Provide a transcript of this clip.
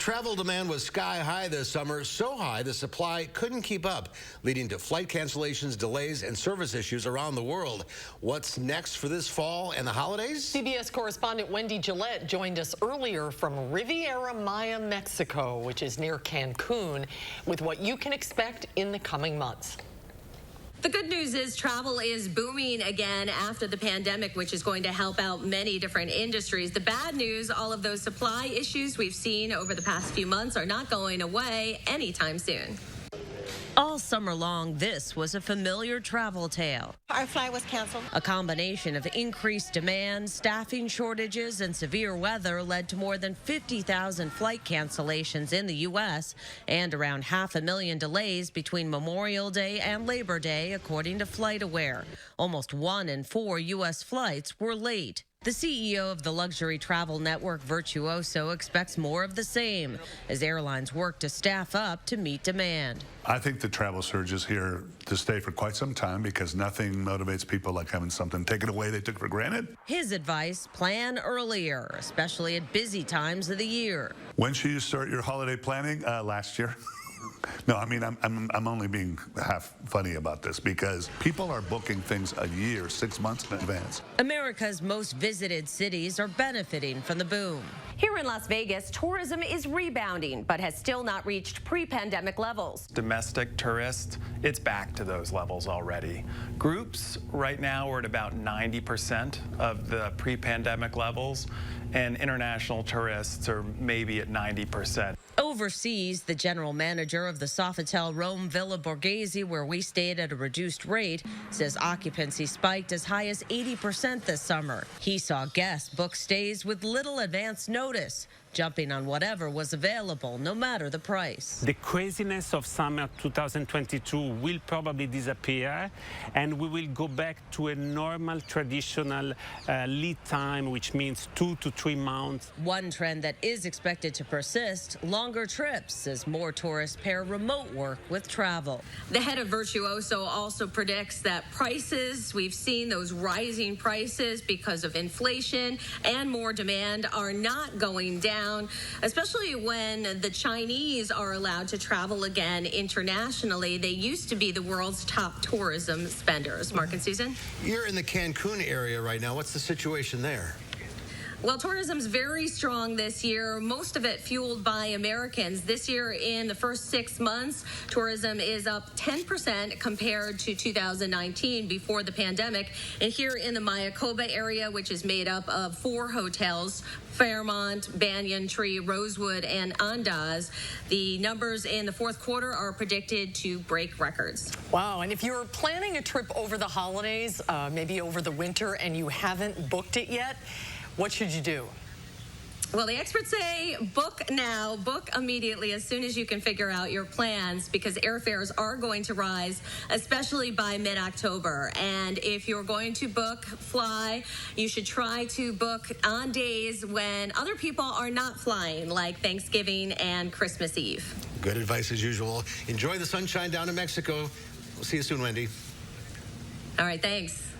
Travel demand was sky high this summer, so high the supply couldn't keep up, leading to flight cancellations, delays, and service issues around the world. What's next for this fall and the holidays? CBS correspondent Wendy Gillette joined us earlier from Riviera Maya, Mexico, which is near Cancun, with what you can expect in the coming months. The good news is travel is booming again after the pandemic, which is going to help out many different industries. The bad news, all of those supply issues we've seen over the past few months are not going away anytime soon. All summer long, this was a familiar travel tale. Our flight was canceled. A combination of increased demand, staffing shortages, and severe weather led to more than 50,000 flight cancellations in the U.S. and around 500,000 delays between Memorial Day and Labor Day, according to FlightAware. Almost 1 in 4 U.S. flights were late. The CEO of the luxury travel network Virtuoso expects more of the same as airlines work to staff up to meet demand. I think the travel surge is here to stay for quite some time because nothing motivates people like having something taken away they took for granted. His advice, plan earlier, especially at busy times of the year. When should you start your holiday planning? Last year. No, I mean, I'm only being half funny about this because people are booking things a year, 6 months in advance. America's most visited cities are benefiting from the boom. Here in Las Vegas, tourism is rebounding, but has still not reached pre-pandemic levels. Domestic tourists, it's back to those levels already. Groups right now are at about 90% of the pre-pandemic levels, and international tourists are maybe at 90%. Overseas, the general manager of the Sofitel Rome Villa Borghese, where we stayed at a reduced rate, says occupancy spiked as high as 80% this summer. He saw guests book stays with little advance notice, jumping on whatever was available, no matter the price. The craziness of summer 2022 will probably disappear, and we will go back to a normal, traditional lead time, which means 2 to 3 months. One trend that is expected to persist, longer trips, as more tourists pair remote work with travel. The head of Virtuoso also predicts that prices, we've seen those rising prices because of inflation and more demand, are not going down, especially when the Chinese are allowed to travel again internationally. They used to be the world's top tourism spenders. Mark and Susan? You're in the Cancun area right now. What's the situation there? Well, tourism's very strong this year, most of it fueled by Americans. This year, in the first 6 months, tourism is up 10% compared to 2019 before the pandemic. And here in the Mayakoba area, which is made up of 4 hotels, Fairmont, Banyan Tree, Rosewood, and Andaz, the numbers in the fourth quarter are predicted to break records. Wow, and if you're planning a trip over the holidays, maybe over the winter, and you haven't booked it yet, what should you do? Well, the experts say book now, book immediately as soon as you can figure out your plans, because airfares are going to rise, especially by mid-October. And if you're going to fly, you should try to book on days when other people are not flying, like Thanksgiving and Christmas Eve. Good advice as usual. Enjoy the sunshine down in Mexico. We'll see you soon, Wendy. All right, thanks.